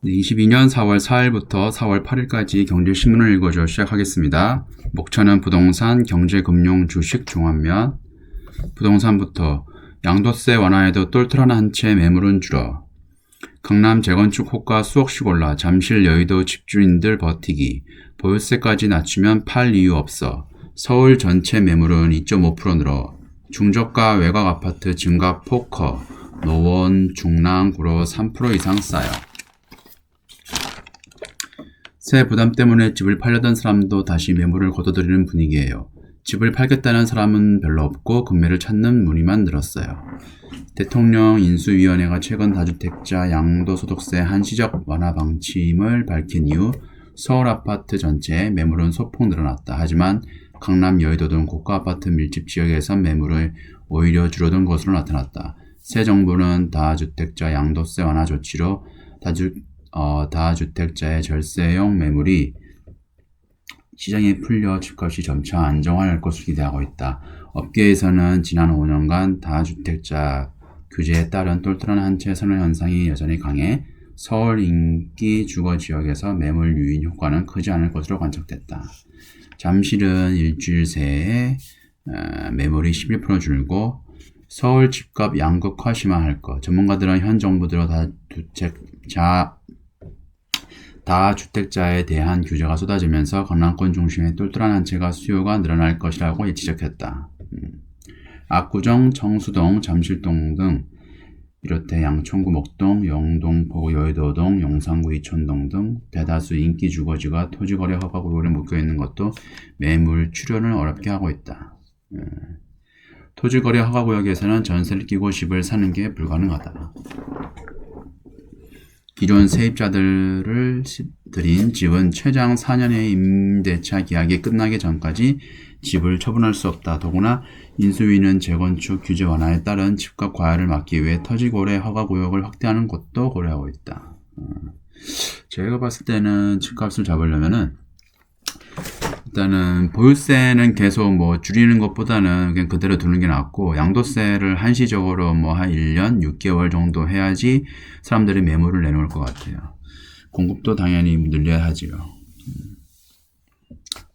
22년 4월 4일부터 4월 8일까지 경제신문을 읽어줘 시작하겠습니다. 목차는 부동산, 경제, 금융, 주식, 종합면. 부동산부터 양도세 완화에도 똘똘한 한 채 매물은 줄어. 강남 재건축 호가 수억씩 올라 잠실 여의도 집주인들 버티기. 보유세까지 낮추면 팔 이유 없어. 서울 전체 매물은 2.5% 늘어. 중저가 외곽 아파트 증가폭 커. 노원, 중랑, 구로 3% 이상 쌓여. 세 부담 때문에 집을 팔려던 사람도 다시 매물을 거둬들이는 분위기예요. 집을 팔겠다는 사람은 별로 없고 금매를 찾는 문의만 늘었어요. 대통령 인수위원회가 최근 다주택자 양도소득세 한시적 완화 방침을 밝힌 이후 서울 아파트 전체 매물은 소폭 늘어났다. 하지만 강남 여의도 등 고가 아파트 밀집 지역에선 매물을 오히려 줄어든 것으로 나타났다. 새 정부는 다주택자 양도세 완화 조치로 다주택자의 절세용 매물이 시장에 풀려 집값이 점차 안정화할 것으로 기대하고 있다. 업계에서는 지난 5년간 다주택자 규제에 따른 똘똘한 한 채 선호 현상이 여전히 강해 서울 인기 주거 지역에서 매물 유인 효과는 크지 않을 것으로 관측됐다. 잠실은 일주일 새에 매물이 11% 줄고 서울 집값 양극화 심화할 것. 전문가들은 현 정부대로 다주택자에 대한 규제가 쏟아지면서 강남권 중심의 똘똘한 한 채가 수요가 늘어날 것이라고 지적했다. 압구정, 청수동, 잠실동 등 비롯해 양천구 목동, 영동, 포구 여의도동, 용산구 이촌동 등 대다수 인기 주거지가 토지거래 허가 구역에 묶여있는 것도 매물 출현을 어렵게 하고 있다. 토지거래 허가 구역에서는 전세를 끼고 집을 사는 게 불가능하다. 기존 세입자들을 들인 집은 최장 4년의 임대차 계약이 끝나기 전까지 집을 처분할 수 없다. 더구나 인수위는 재건축 규제 완화에 따른 집값 과열을 막기 위해 토지거래 허가 구역을 확대하는 것도 고려하고 있다. 제가 봤을 때는 집값을 잡으려면은 일단은 보유세는 계속 줄이는 것보다는 그냥 그대로 두는 게 낫고 양도세를 한시적으로 한 1년 6개월 정도 해야지 사람들이 매물을 내놓을 것 같아요. 공급도 당연히 늘려야 하지요.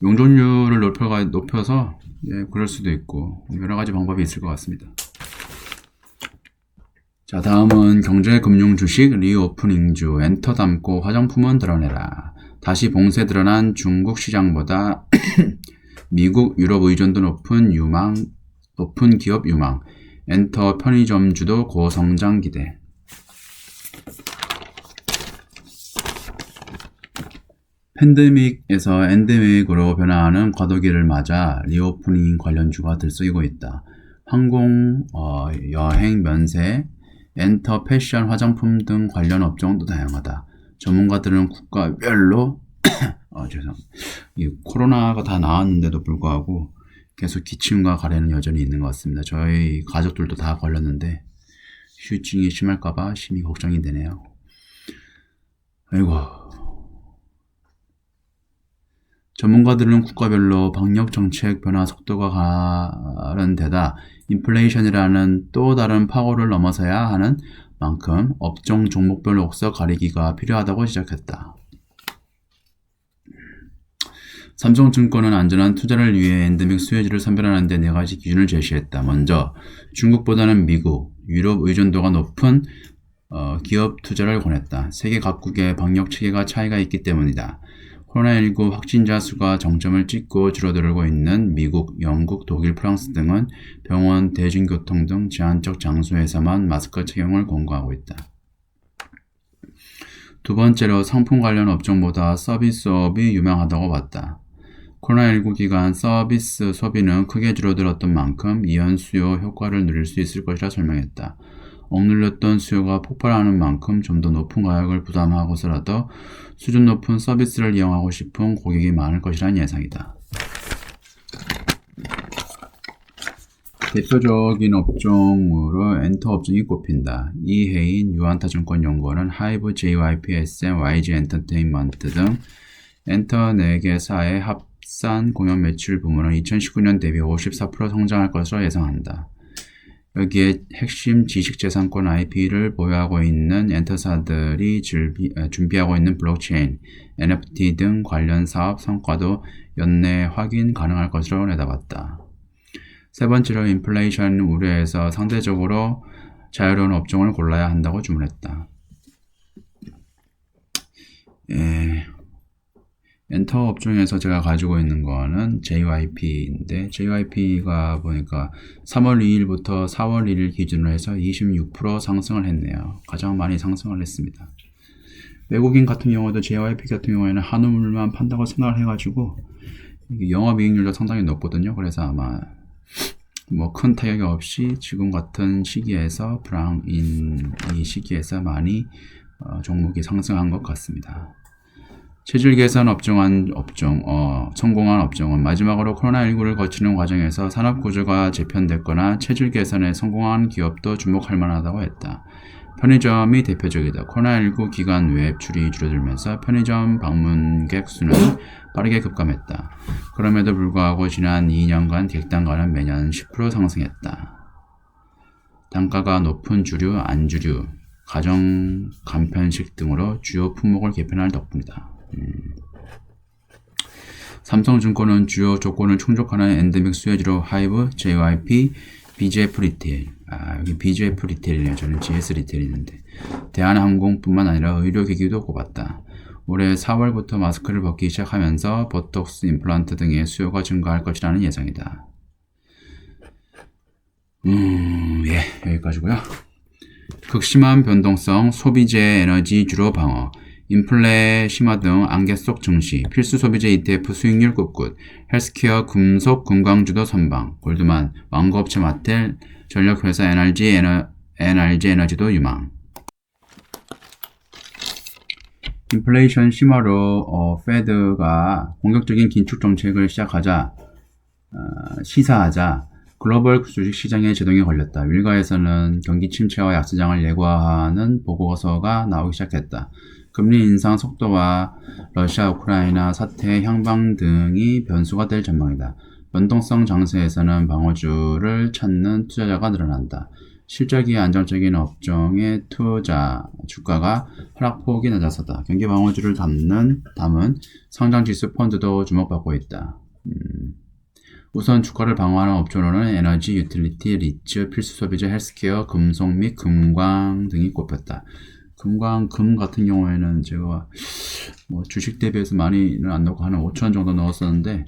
용적률을 높여서 그럴 수도 있고 여러 가지 방법이 있을 것 같습니다. 자, 다음은 경제, 금융, 주식, 리오프닝주, 엔터 담고 화장품은 드러내라. 다시 봉쇄 드러난 중국 시장보다 미국, 유럽 의존도 높은 기업 유망, 엔터 편의점주도 고성장 기대. 팬데믹에서 엔데믹으로 변화하는 과도기를 맞아 리오프닝 관련주가 들썩이고 있다. 항공, 여행, 면세, 엔터, 패션, 화장품 등 관련 업종도 다양하다. 전문가들은 국가별로 이 코로나가 다 나왔는데도 불구하고 계속 기침과 가래는 여전히 있는 것 같습니다. 저희 가족들도 다 걸렸는데 후유증이 심할까봐 심히 걱정이 되네요. 아이고. 전문가들은 국가별로 방역 정책 변화 속도가 다른 데다 인플레이션이라는 또 다른 파고를 넘어서야 하는 만큼 업종 종목별 옥석 가리기가 필요하다고 지적했다. 삼성증권은 안전한 투자를 위해 엔데믹 수혜주를 선별하는 데 4가지 기준을 제시했다. 먼저 중국보다는 미국, 유럽 의존도가 높은 기업 투자를 권했다. 세계 각국의 방역 체계가 차이가 있기 때문이다. 코로나19 확진자 수가 정점을 찍고 줄어들고 있는 미국, 영국, 독일, 프랑스 등은 병원, 대중교통 등 제한적 장소에서만 마스크 착용을 권고하고 있다. 두 번째로 상품 관련 업종보다 서비스업이 유망하다고 봤다. 코로나19 기간 서비스 소비는 크게 줄어들었던 만큼 이연 수요 효과를 누릴 수 있을 것이라 설명했다. 억눌렸던 수요가 폭발하는 만큼 좀 더 높은 가격을 부담하고서라도 수준 높은 서비스를 이용하고 싶은 고객이 많을 것이라는 예상이다. 대표적인 업종으로 엔터 업종이 꼽힌다. 이혜인 유한타증권연구원은 하이브, JYP, SM, YG 엔터테인먼트 등 엔터 4개사의 합산 공연 매출 부문은 2019년 대비 54% 성장할 것으로 예상한다. 여기에 핵심 지식재산권 IP를 보유하고 있는 엔터사들이 준비하고 있는 블록체인, NFT 등 관련 사업 성과도 연내 확인 가능할 것으로 내다봤다. 세 번째로 인플레이션 우려에서 상대적으로 자유로운 업종을 골라야 한다고 주문했다. 엔터 업종에서 제가 가지고 있는 거는 JYP인데 JYP가 보니까 3월 2일부터 4월 1일 기준으로 해서 26% 상승을 했네요. 가장 많이 상승을 했습니다. 외국인 같은 경우도 JYP 같은 경우에는 한우물만 판다고 생각을 해가지고 영업이익률도 상당히 높거든요. 그래서 아마 뭐 큰 타격이 없이 지금 같은 시기에서 이 시기에서 많이 종목이 상승한 것 같습니다. 체질 개선 성공한 업종은 마지막으로 코로나19를 거치는 과정에서 산업 구조가 재편됐거나 체질 개선에 성공한 기업도 주목할 만하다고 했다. 편의점이 대표적이다. 코로나19 기간 외출이 줄어들면서 편의점 방문객 수는 빠르게 급감했다. 그럼에도 불구하고 지난 2년간 객단가는 매년 10% 상승했다. 단가가 높은 주류, 안주류, 가정 간편식 등으로 주요 품목을 개편할 덕분이다. 삼성증권은 주요 조건을 충족하는 엔데믹 수혜주로 하이브, JYP, BGF 리테일. 여기 BGF 리테일이네요. 저는 GS 리테일인데. 대한항공뿐만 아니라 의료기기도 꼽았다. 올해 4월부터 마스크를 벗기 시작하면서 보톡스 임플란트 등의 수요가 증가할 것이라는 예상이다. 여기까지고요. 극심한 변동성, 소비재 에너지 주로 방어, 인플레 심화 등 안개 속 증시, 필수 소비재 ETF 수익률 꿋꿋, 헬스케어 금속 금광주도 선방, 골드만, 왕거업체 마텔, 전력회사 NRG 에너지도 유망. 인플레이션 심화로 페드가 공격적인 긴축 정책을 시사하자 글로벌 주식시장의 제동이 걸렸다. 일가에서는 경기 침체와 약세장을 예고하는 보고서가 나오기 시작했다. 금리 인상 속도와 러시아 우크라이나 사태 향방 등이 변수가 될 전망이다. 변동성 장세에서는 방어주를 찾는 투자자가 늘어난다. 실적이 안정적인 업종의 주가가 하락폭이 낮아서다. 경기 방어주를 담은 성장지수 펀드도 주목받고 있다. 우선 주가를 방어하는 업종으로는 에너지, 유틸리티, 리츠, 필수 소비재, 헬스케어, 금속 및 금광 등이 꼽혔다. 금 같은 경우에는 제가 주식 대비해서 많이는 안 넣고 한 5,000원 정도 넣었었는데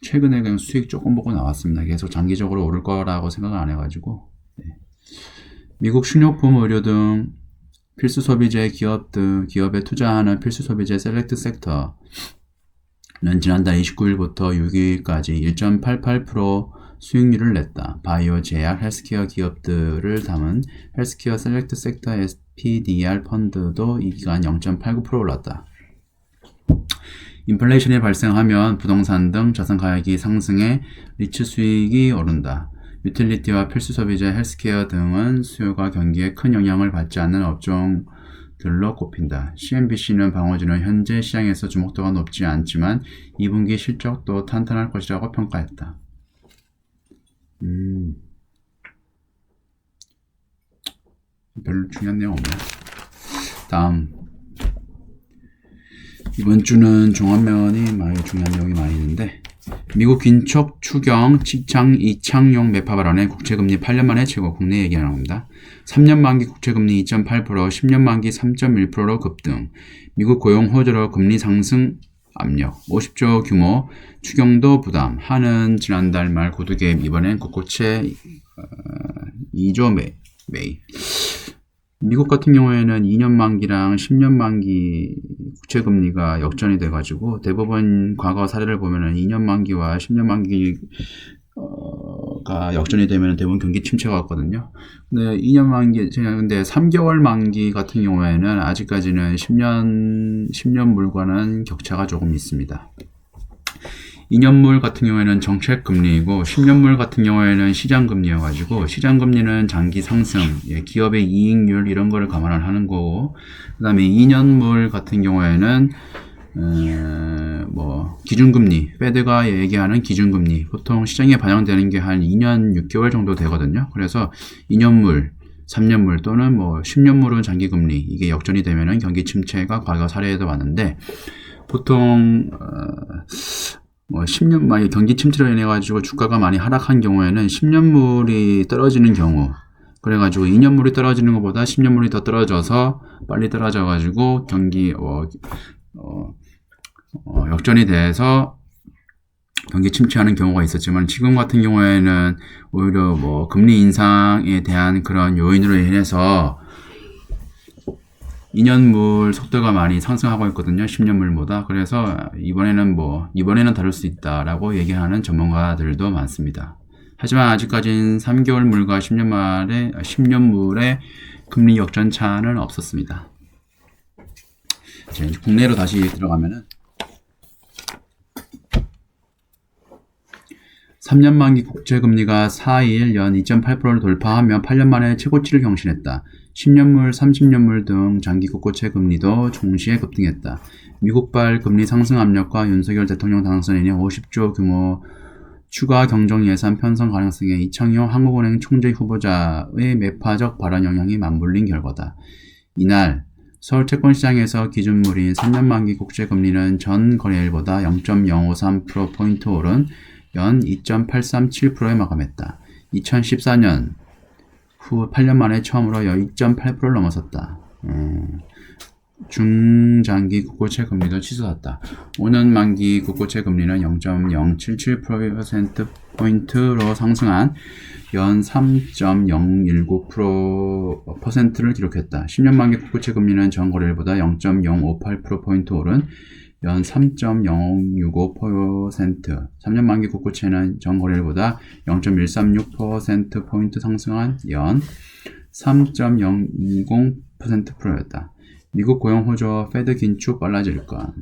최근에 그냥 수익 조금 보고 나왔습니다. 계속 장기적으로 오를 거라고 생각을 안 해가지고. 미국 식료품, 의료 등 필수 소비재 기업에 투자하는 필수 소비재 셀렉트 섹터는 지난달 29일부터 6일까지 1.88% 수익률을 냈다. 바이오, 제약, 헬스케어 기업들을 담은 헬스케어 셀렉트 섹터 SPDR 펀드도 이 기간 0.89% 올랐다. 인플레이션이 발생하면 부동산 등 자산 가격이 상승해 리츠 수익이 오른다. 유틸리티와 필수 소비재, 헬스케어 등은 수요가 경기에 큰 영향을 받지 않는 업종들로 꼽힌다. CNBC는 방어주는 현재 시장에서 주목도가 높지 않지만 2분기 실적도 탄탄할 것이라고 평가했다. 별로 중요한 내용 없네. 다음. 이번 주는 종합면이 많이 중요한 내용이 많이 있는데, 미국 긴축 추경 이창용 매파 발언에 국채금리 8년 만에 최고, 국내 얘기 나옵니다. 3년 만기 국채금리 2.8%, 10년 만기 3.1%로 급등, 미국 고용 호조로 금리 상승 압력, 50조 규모 추경도 부담, 한은 지난달 말 구두개입, 이번엔 국고채 2조 매입. 미국 같은 경우에는 2년 만기랑 10년 만기 국채금리가 역전이 돼가지고 대부분 과거 사례를 보면은 2년 만기와 10년 만기가 역전이 되면 대부분 경기 침체가 왔거든요. 근데 2년 만기, 근데 3개월 만기 같은 경우에는 아직까지는 10년물과는 격차가 조금 있습니다. 2년물 같은 경우에는 정책금리이고 10년물 같은 경우에는 시장금리여가지고 시장금리는 장기 상승, 기업의 이익률 이런 거를 감안을 하는 거고, 그 다음에 2년물 같은 경우에는 기준금리, 페드가 얘기하는 기준금리, 보통 시장에 반영되는 게 한 2년 6개월 정도 되거든요. 그래서 2년물, 3년물 또는 10년물은 장기금리, 이게 역전이 되면은 경기 침체가 과거 사례에도 왔는데, 보통 10년 만에 경기 침체로 인해 가지고 주가가 많이 하락한 경우에는 10년물이 떨어지는 경우, 그래가지고 2년물이 떨어지는 것보다 10년물이 더 떨어져서 빨리 떨어져가지고 경기 역전이 돼서 경기 침체하는 경우가 있었지만, 지금 같은 경우에는 오히려 금리 인상에 대한 그런 요인으로 인해서 2년물 속도가 많이 상승하고 있거든요. 10년물보다. 그래서 이번에는 다를 수 있다라고 얘기하는 전문가들도 많습니다. 하지만 아직까지는 3개월물과 10년물의 금리 역전차는 없었습니다. 자, 이제 국내로 다시 들어가면은 3년 만기 국채금리가 4일 연 2.8%를 돌파하며 8년 만에 최고치를 경신했다. 10년물, 30년물 등 장기 국고채 금리도 동시에 급등했다. 미국발 금리 상승 압력과 윤석열 대통령 당선 이내 50조 규모 추가 경정 예산 편성 가능성에 이창용 한국은행 총재 후보자의 매파적 발언 영향이 맞물린 결과다. 이날 서울 채권시장에서 기준물인 3년 만기 국채금리는 전 거래일보다 0.053%포인트 오른 연 2.837%에 마감했다. 2014년 후 8년 만에 처음으로 2.8%를 넘어섰다. 중장기 국고채 금리도 치솟았다. 5년 만기 국고채 금리는 0.077%포인트로 상승한 연 3.019%를 기록했다. 10년 만기 국고채 금리는 전 거래일보다 0.058%포인트 오른 연 3.065%, 3년 만기 국고채는 전 거래일보다 0.136%포인트 상승한 연 3.020%였다. 미국 고용 호조와 페드 긴축 빨라질까?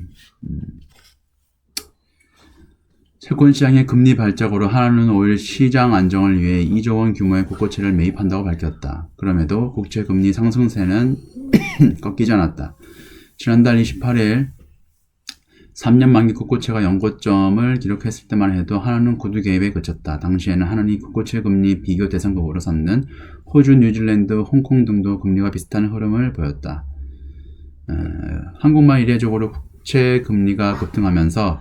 채권시장의 금리 발작으로 하나는 5일 시장 안정을 위해 2조 원 규모의 국고채를 매입한다고 밝혔다. 그럼에도 국채 금리 상승세는 꺾이지 않았다. 지난달 28일 3년 만기 국고채가 연고점을 기록했을 때만 해도 하나는 구두 개입에 그쳤다. 당시에는 하나는 국고채 금리 비교 대상국으로 삼는 호주, 뉴질랜드, 홍콩 등도 금리가 비슷한 흐름을 보였다. 한국만 이례적으로 국채 금리가 급등하면서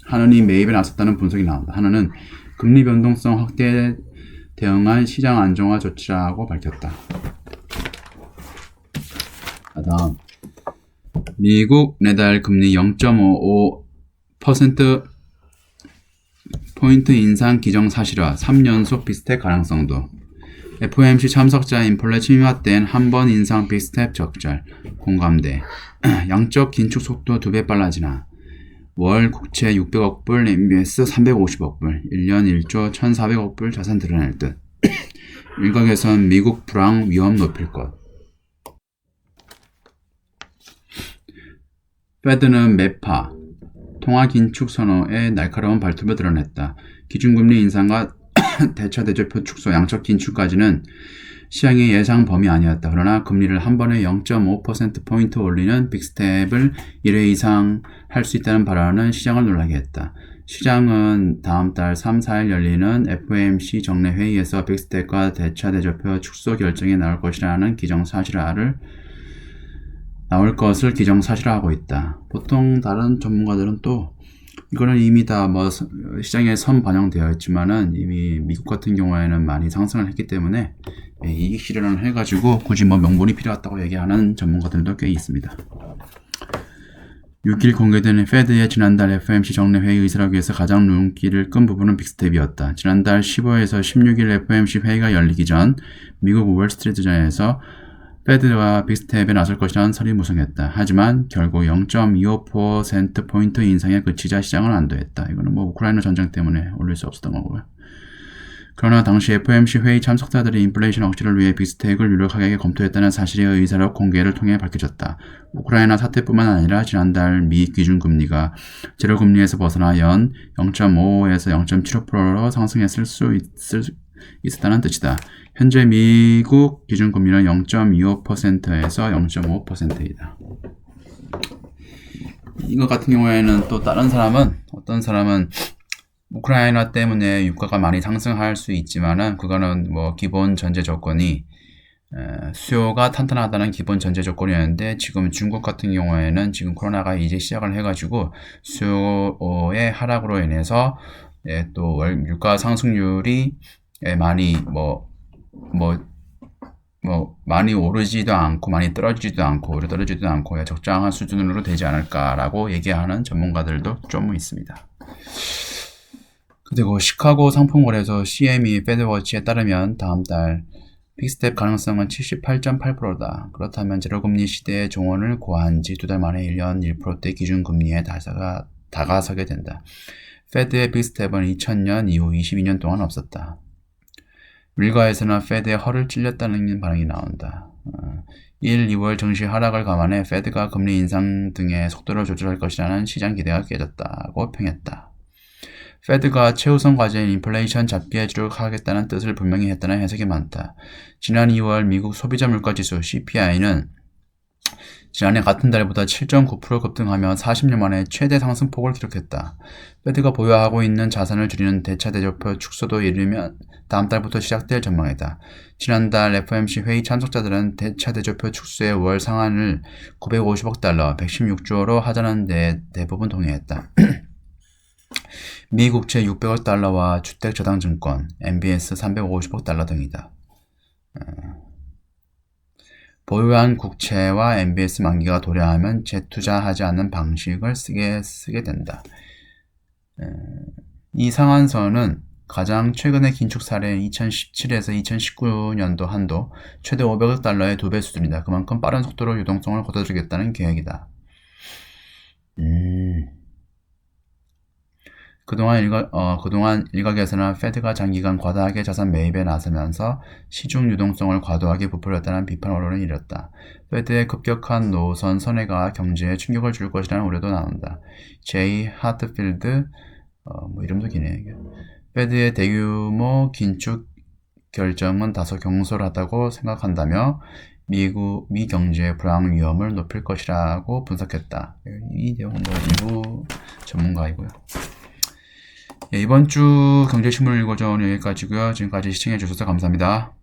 하나는 매입에 나섰다는 분석이 나온다. 하나는 금리 변동성 확대에 대응한 시장 안정화 조치라고 밝혔다. 다음 미국 내달 금리 0.55% 포인트 인상 기정사실화 3연속 빅스텝 가능성도. FOMC 참석자 인플레 침입된 한 번 인상 빅스텝 적절 공감대. 양적 긴축 속도 2배 빨라지나. 월 국채 600억 불, MBS 350억 불, 1년 1조 1,400억 불 자산 드러낼 듯. 일각에선 미국 불황 위험 높일 것. 페드는 매파, 통화 긴축 선호에 날카로운 발톱을 드러냈다. 기준금리 인상과 대차 대조표 축소, 양적 긴축까지는 시장의 예상 범위 아니었다. 그러나 금리를 한 번에 0.5%포인트 올리는 빅스텝을 1회 이상 할 수 있다는 발언은 시장을 놀라게 했다. 시장은 다음 달 3, 4일 열리는 FOMC 정례 회의에서 빅스텝과 대차 대조표 축소 결정이 나올 것이라는 나올 것을 기정사실화하고 있다. 보통 다른 전문가들은 또 이거는 이미 다 시장에 선 반영되어 있지만은 이미 미국 같은 경우에는 많이 상승을 했기 때문에 이익 실현을 해가지고 굳이 명분이 필요하다고 얘기하는 전문가들도 꽤 있습니다. 6일 공개된 페드의 지난달 FOMC 정례 회의 의사록에서 가장 눈길을 끈 부분은 빅스텝이었다. 지난달 15에서 16일 FOMC 회의가 열리기 전 미국 월스트리트전에서 페드와 빅스텝에 나설 것이라는 설이 무성했다. 하지만 결국 0.25%포인트 인상에 그치자 시장은 안도했다. 이거는 우크라이나 전쟁 때문에 올릴 수 없었던 거고요. 그러나 당시 FOMC 회의 참석자들이 인플레이션 억제를 위해 빅스텝을 유력하게 검토했다는 사실이 의사록 공개를 통해 밝혀졌다. 우크라이나 사태뿐만 아니라 지난달 미 기준금리가 제로금리에서 벗어나 연 0.55에서 0.75%로 상승했을 수 있었다는 뜻이다. 현재 미국 기준금리는 0.25%에서 0.5%이다. 이거 같은 경우에는 또 다른 사람은, 어떤 사람은 우크라이나 때문에 유가가 많이 상승할 수 있지만은 그거는 뭐 기본 전제 조건이 수요가 탄탄하다는 기본 전제 조건이었는데, 지금 중국 같은 경우에는 지금 코로나가 이제 시작을 해가지고 수요의 하락으로 인해서 또 유가 상승률이 많이 많이 오르지도 않고 많이 떨어지지도 않고 오히려 떨어지지도 않고 적당한 수준으로 되지 않을까라고 얘기하는 전문가들도 좀 있습니다. 그리고 시카고 상품거래소 CME 페드워치에 따르면 다음 달 빅스텝 가능성은 78.8%다. 그렇다면 제로금리 시대의 종언을 고한 지 2달 만에 1년 1%대 기준금리에 다가서게 된다. 페드의 빅스텝은 2000년 이후 22년 동안 없었다. 밀가에서는 페드의 허를 찔렸다는 반응이 나온다. 1, 2월 증시 하락을 감안해 페드가 금리 인상 등의 속도를 조절할 것이라는 시장 기대가 깨졌다고 평했다. 페드가 최우선 과제인 인플레이션 잡기에 주력하겠다는 뜻을 분명히 했다는 해석이 많다. 지난 2월 미국 소비자 물가지수 CPI는 지난해 같은 달보다 7.9% 급등하며 40년 만에 최대 상승폭을 기록했다. 페드가 보유하고 있는 자산을 줄이는 대차대조표 축소도 이르면 다음 달부터 시작될 전망이다. 지난달 FOMC 회의 참석자들은 대차대조표 축소의 월 상한을 950억 달러, 116조로 하자는 데 대부분 동의했다. 미 국채 600억 달러와 주택저당증권, MBS 350억 달러 등이다. 보유한 국채와 MBS 만기가 도래하면 재투자하지 않는 방식을 쓰게 된다. 이 상한선은 가장 최근의 긴축 사례인 2017에서 2019년도 한도 최대 500억 달러의 2배 수준이다. 그만큼 빠른 속도로 유동성을 걷어주겠다는 계획이다. 그동안 일각에서는 페드가 장기간 과다하게 자산 매입에 나서면서 시중 유동성을 과도하게 부풀렸다는 비판 언론이 일었다. 페드의 급격한 노선 선회가 경제에 충격을 줄 것이라는 우려도 나온다. 제이 하트필드, 이름도 기네. 페드의 대규모 긴축 결정은 다소 경솔하다고 생각한다며 미 경제의 불황 위험을 높일 것이라고 분석했다. 이 내용은 일부 전문가이고요. 이번 주 경제신문을 읽어줘 오늘 여기까지고요. 지금까지 시청해주셔서 감사합니다.